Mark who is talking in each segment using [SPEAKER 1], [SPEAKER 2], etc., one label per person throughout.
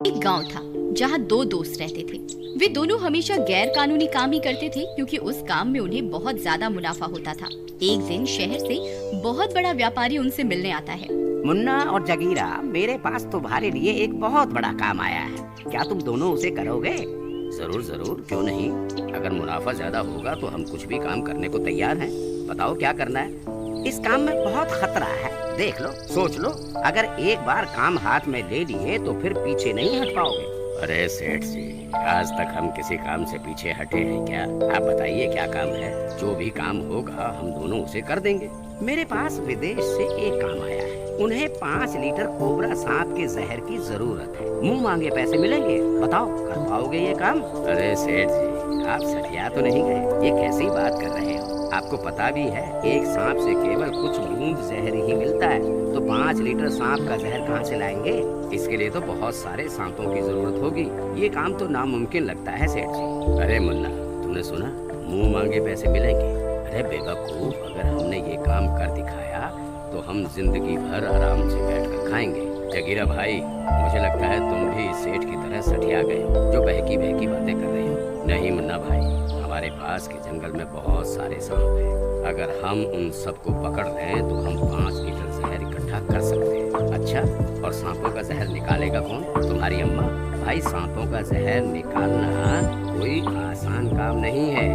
[SPEAKER 1] एक गांव था जहां दो दोस्त रहते थे। वे दोनों हमेशा गैर कानूनी काम ही करते थे क्योंकि उस काम में उन्हें बहुत ज्यादा मुनाफा होता था। एक दिन शहर से बहुत बड़ा व्यापारी उनसे मिलने आता है।
[SPEAKER 2] मुन्ना और जगीरा, मेरे पास तुम्हारे लिए एक बहुत बड़ा काम आया है। क्या तुम दोनों उसे करोगे?
[SPEAKER 3] जरूर जरूर, क्यों नहीं। अगर मुनाफा ज्यादा होगा तो हम कुछ भी काम करने को तैयार हैं। बताओ क्या करना है।
[SPEAKER 2] इस काम में बहुत खतरा है, देख लो, सोच लो। अगर एक बार काम हाथ में ले लिए तो फिर पीछे नहीं हट पाओगे।
[SPEAKER 3] अरे सेठ जी, आज तक हम किसी काम से पीछे हटे हैं क्या? आप बताइए क्या काम है। जो भी काम होगा हम दोनों उसे कर देंगे।
[SPEAKER 2] मेरे पास विदेश से एक काम आया है। उन्हें 5 लीटर कोबरा सांप के जहर की जरूरत है। मुंह मांगे पैसे मिलेंगे। बताओ, कर पाओगे ये काम?
[SPEAKER 3] अरे सेठ जी, आप सठिया तो नहीं गए? ये कैसी बात कर रहे हो? आपको पता भी है एक सांप से केवल कुछ बूंद जहर ही मिलता है, तो 5 लीटर सांप का जहर कहाँ से लाएंगे? इसके लिए तो बहुत सारे सांपों की जरूरत होगी। ये काम तो नामुमकिन लगता है सेठ जी। अरे मुन्ना, तुमने सुना, मुंह मांगे पैसे मिलेंगे? अरे बेवकूफ, अगर हमने ये काम कर दिखाया तो हम जिंदगी भर आराम से बैठकर खाएंगे। जगीरा भाई, मुझे लगता है तुम भी सेठ की तरह सठिया गए हो, जो बहकी बहकी बातें कर रहे हो। नहीं मुन्ना भाई, हमारे पास के जंगल में बहुत सारे सांप हैं। अगर हम उन सबको पकड़ लें तो हम 5 लीटर जहर इकट्ठा कर सकते हैं। अच्छा, और सांपों का जहर निकालेगा कौन? तुम्हारी अम्मा। भाई, सांपों का जहर निकालना कोई आसान काम नहीं है।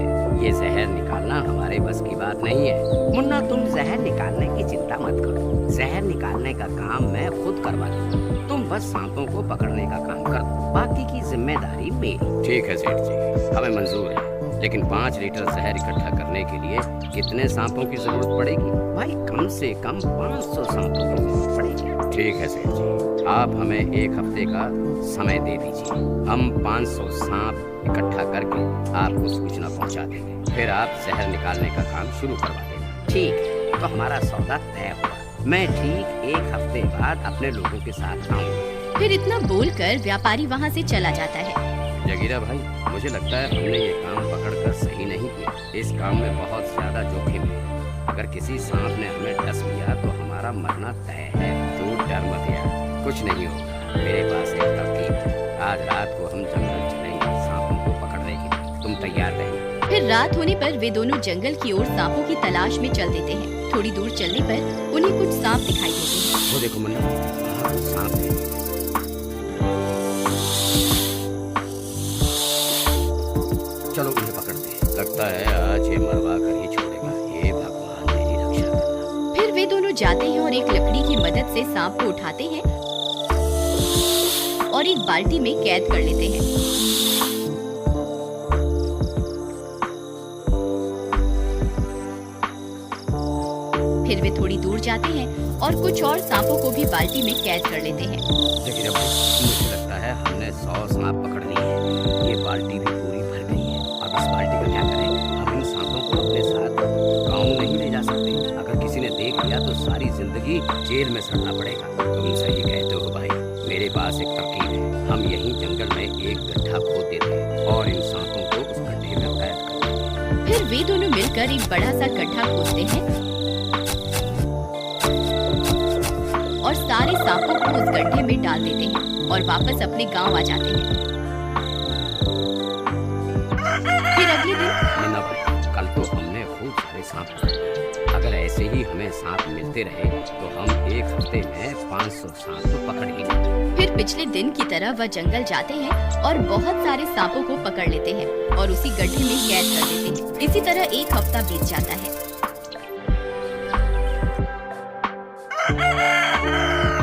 [SPEAKER 3] ये जहर निकालना हमारे बस की बात नहीं है।
[SPEAKER 2] मुन्ना, तुम जहर निकालने की चिंता मत करो। जहर निकालने का काम मैं खुद करवा दूंगा। तुम बस सांपों को पकड़ने का काम कर दो, बाकी की जिम्मेदारी मेरी।
[SPEAKER 3] ठीक है सेठ जी, हमें मंजूर है। लेकिन 5 लीटर जहर इकट्ठा करने के लिए कितने सांपों की जरूरत पड़ेगी?
[SPEAKER 2] भाई, कम से कम 500 सांपों की जरूरत पड़ेगी।
[SPEAKER 3] ठीक है सेठ जी, आप हमें 1 हफ्ते का समय दे दीजिए। हम 500 सांप इकट्ठा करके आपको सूचना पहुंचा देंगे। फिर आप जहर निकालने का काम शुरू करवा देना।
[SPEAKER 2] ठीक है, तो हमारा सौदा तय हुआ। मैं ठीक 1 हफ्ते बाद अपने लोगों के साथ आऊंगा।
[SPEAKER 1] फिर इतना बोलकर व्यापारी वहाँ से चला जाता है।
[SPEAKER 3] जगीरा भाई, मुझे लगता है हमने ये काम पकड़कर सही नहीं किया। इस काम में बहुत ज्यादा जोखिम है। अगर किसी सांप ने हमें डस लिया तो हमारा मरना तय है। तू डर मत यार, कुछ नहीं होगा। मेरे पास एक तरकीब है। आज रात को हम जंगल चलेंगे सांपों को पकड़ने के लिए। तुम तैयार रहना।
[SPEAKER 1] फिर रात होने पर वे दोनों जंगल की ओर सांपों की तलाश में चल देते हैं। थोड़ी दूर चलने पर उन्हें कुछ सांप दिखाई देते हैं।
[SPEAKER 3] वो देखो मुन्ना, वहाँ सांप है। चलो इन्हें पकड़ते हैं। लगता है आज ये मरवा कर ही छोड़ेगा। हे भगवान, मेरी रक्षा करना।
[SPEAKER 1] फिर वे दोनों जाते हैं और एक लकड़ी की मदद से सांप को उठाते हैं और एक बाल्टी में कैद कर लेते हैं। फिर वे थोड़ी दूर जाते हैं और कुछ और सांपों को भी बाल्टी में कैद कर लेते हैं।
[SPEAKER 3] जगीरा भाई, मुझे लगता है हमने 100 सांप पकड़ लिए हैं। ये बाल्टी भी पूरी भर गई है। अब इस बाल्टी का क्या करें? हम इन सांपों को अपने साथ गाँव नहीं ले जा सकते। अगर किसी ने देख लिया तो सारी जिंदगी जेल में सड़ना पड़ेगा। तुम सही कहते हो भाई। मेरे पास एक तरकीब है। हम यहीं जंगल में एक गड्ढा खोद देते हैं और इन सांपों को उस गड्ढे में कैद कर देते हैं।
[SPEAKER 1] फिर वे दोनों मिलकर एक बड़ा सा गड्ढा खोदते हैं और सारे सांपों को उस गड्ढे में डाल देते हैं और वापस अपने गांव आ जाते हैं। फिर अगले दिन
[SPEAKER 3] मुन्ना भाई, कल तो हमने खूब सारे सांप पकड़े। अगर ऐसे ही हमें सांप मिलते रहे तो हम 1 हफ्ते में 500 सांप तो पकड़ ही लेंगे।
[SPEAKER 1] फिर पिछले दिन की तरह वह जंगल जाते हैं और बहुत सारे सांपों को पकड़ लेते हैं और उसी गड्ढे में कैद कर देते हैं। इसी तरह 1 हफ्ता बीत जाता है।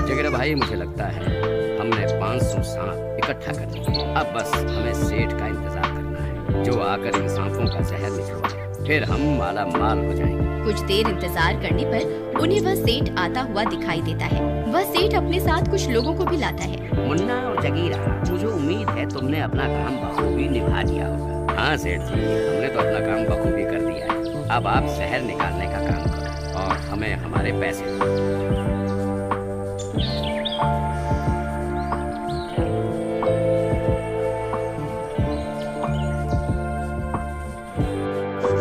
[SPEAKER 3] जगीरा भाई, मुझे लगता है हमने 500 सांप इकट्ठा कर लिए। अब बस हमें सेठ का इंतजार करना है, जो आकर इन सांपों का जहर निकलवाए। फिर हम माला माल हो जाएंगे।
[SPEAKER 1] कुछ देर इंतजार करने पर उन्हें वह सेठ आता हुआ दिखाई देता है। वह सेठ अपने साथ कुछ लोगों को भी लाता है।
[SPEAKER 2] मुन्ना और जगीरा, मुझे उम्मीद है तुमने अपना काम बखूबी निभा दिया होगा।
[SPEAKER 3] हाँ सेठ जी, हमने तो अपना काम बखूबी कर दिया है। अब आप जहर निकालने का काम करो और हमें हमारे पैसे दो।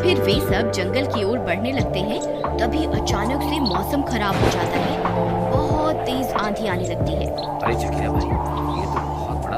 [SPEAKER 1] फिर वे सब जंगल की ओर बढ़ने लगते हैं। तभी अचानक से मौसम खराब हो जाता है। बहुत तेज आंधी आने लगती है।
[SPEAKER 3] अरे जगीरा भाई, ये तो बहुत बड़ा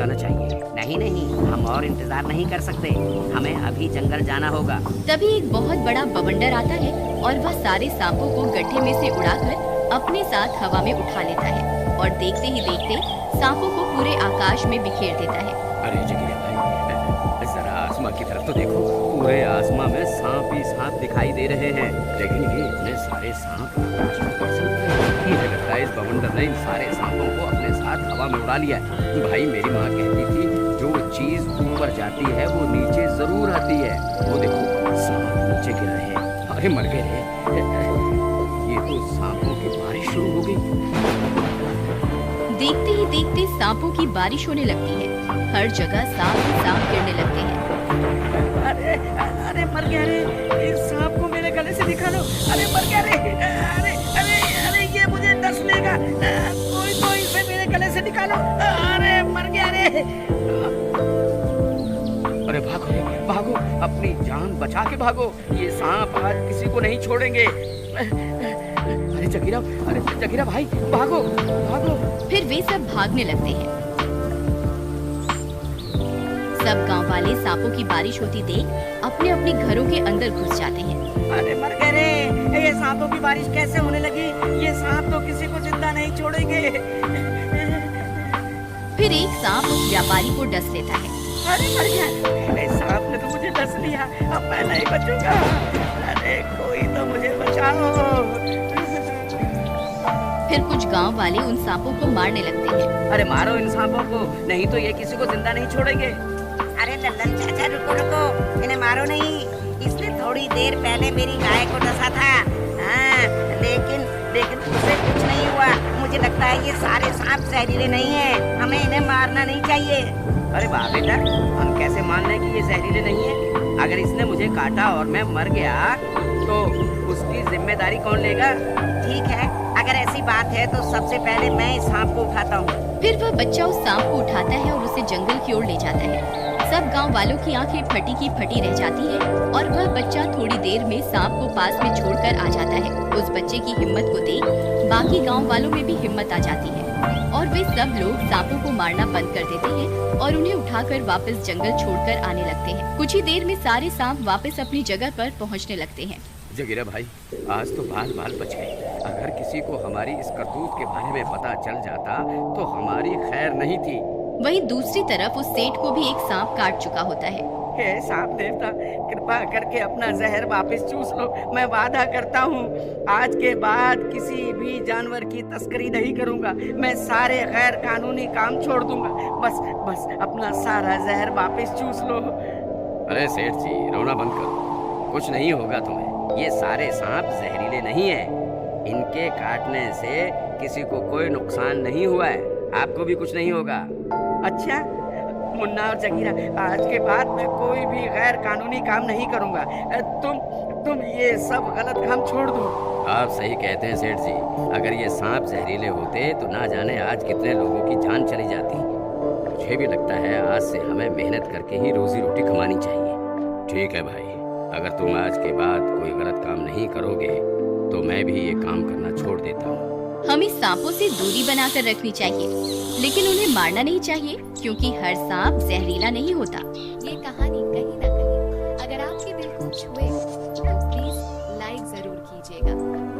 [SPEAKER 3] जाना चाहिए। नहीं नहीं, हम और इंतजार नहीं कर सकते, हमें अभी जंगल जाना होगा।
[SPEAKER 1] तभी एक बहुत बड़ा बवंडर आता है और वह सारे सांपों को गड्ढे में से उड़ाकर अपने साथ हवा में उठा लेता है और देखते ही देखते सांपों को पूरे आकाश में बिखेर देता है।
[SPEAKER 3] अरे जगीरा भाई, जरा आसमां की तरफ तो देखो, पूरे आसमां में सांप ही सांप दिखाई दे रहे हैं। लेकिन ये इतने सारे सांप आकाश में कैसे उड़ रहे हैं? मुझे लगता है इस बवंडर ने इन सारे सांपों को अपने साथ हवा में उड़ा लिया है। भाई मेरी माँ कहती थी जो चीज ऊपर जाती है वो नीचे जरूर आती है। वो देखो सांप नीचे गिर रहे हैं। अरे मर गए रे, ये तो सांपों की बारिश शुरू हो गई।
[SPEAKER 1] देखते ही देखते सांपों की बारिश होने लगती है। हर जगह सांप ही सांप गिरने लगते हैं।
[SPEAKER 2] अरे अरे मर गया रे, इस सांप को मेरे गले से निकालो। अरे मर गया रे, अरे अरे अरे ये मुझे डस लेगा। कोई तो इसे मेरे गले से निकालो। अरे मर गया रे।
[SPEAKER 3] अरे भागो रे, भागो, अपनी जान बचा के भागो, ये सांप आज किसी को नहीं छोड़ेंगे। अरे जगीरा भाई, भागो भागो।
[SPEAKER 1] फिर वे सब भागने लगते हैं। सब गांव वाले सांपों की बारिश होती देख अपने अपने घरों के अंदर घुस जाते हैं।
[SPEAKER 2] अरे मर गए रे, ये सांपों की बारिश कैसे होने लगी? ये सांप तो किसी को जिंदा नहीं छोड़ेंगे।
[SPEAKER 1] फिर एक सांप उस व्यापारी को डस लेता है।
[SPEAKER 2] अरे मर गया, इस सांप ने तो मुझे डस लिया, अब मैं नहीं बचूंगा। अरे कोई तो मुझे बचाओ।
[SPEAKER 1] फिर कुछ गांव वाले उन सांपों को मारने लगते हैं।
[SPEAKER 3] अरे मारो इन सांपों को, नहीं तो ये किसी को जिंदा नहीं छोड़ेंगे।
[SPEAKER 4] अरे लल्लन चाचा रुको रुको, इन्हें मारो नहीं। इसने थोड़ी देर पहले मेरी गाय को डसा था। हाँ, लेकिन उसे कुछ नहीं हुआ। मुझे लगता है ये सारे सांप जहरीले नहीं हैं। हमें इन्हें मारना नहीं चाहिए।
[SPEAKER 3] अरे वाह बेटा, हम कैसे मान लें कि ये जहरीले नहीं है? अगर इसने मुझे काटा और मैं मर गया तो उसकी जिम्मेदारी कौन लेगा?
[SPEAKER 4] ठीक है, अगर ऐसी बात है तो सबसे पहले मैं इस सांप को उठाता हूँ।
[SPEAKER 1] फिर वह बच्चा उस सांप को उठाता है और उसे जंगल की ओर ले जाता है। सब गांव वालों की आंखें फटी की फटी रह जाती है और वह बच्चा थोड़ी देर में सांप को पास में छोड़कर आ जाता है। उस बच्चे की हिम्मत को देख बाकी गांव वालों में भी हिम्मत आ जाती है और वे सब लोग सांपों को मारना बंद कर देते हैं और उन्हें उठाकर वापस जंगल छोड़कर आने लगते हैं। कुछ ही देर में सारे सांप वापस अपनी जगह पर पहुंचने लगते हैं।
[SPEAKER 3] जगीरा भाई, आज तो बाल बाल बच गए। अगर किसी को हमारी इस करतूत के बारे में पता चल जाता तो हमारी खैर नहीं थी।
[SPEAKER 1] वहीं दूसरी तरफ उस सेठ को भी एक सांप काट चुका होता है।
[SPEAKER 2] हे सांप देवता, कृपा करके अपना जहर वापस चूस लो। मैं वादा करता हूँ आज के बाद किसी भी जानवर की तस्करी नहीं करूँगा। मैं सारे गैर कानूनी काम छोड़ दूंगा। बस अपना सारा जहर वापस चूस लो।
[SPEAKER 3] अरे सेठ जी, रोना बंद करो, कुछ नहीं होगा तुम्हें। ये सारे सांप जहरीले नहीं है, इनके काटने से किसी को कोई नुकसान नहीं हुआ है, आपको भी कुछ नहीं होगा।
[SPEAKER 2] अच्छा मुन्ना और जगीरा, आज के बाद मैं कोई भी गैर कानूनी काम नहीं करूँगा। तुम ये सब गलत काम छोड़ दो।
[SPEAKER 3] आप सही कहते हैं सेठ जी, अगर ये सांप जहरीले होते तो ना जाने आज कितने लोगों की जान चली जाती। मुझे भी लगता है आज से हमें मेहनत करके ही रोजी रोटी कमानी चाहिए। ठीक है भाई, अगर तुम आज के बाद कोई गलत काम नहीं करोगे तो मैं भी ये काम करना छोड़ देता हूँ।
[SPEAKER 1] हमें सांपों से दूरी बनाकर रखनी चाहिए, लेकिन उन्हें मारना नहीं चाहिए क्योंकि हर सांप जहरीला नहीं होता।
[SPEAKER 5] ये कहानी कहीं ना कहीं अगर आपके दिल को छुए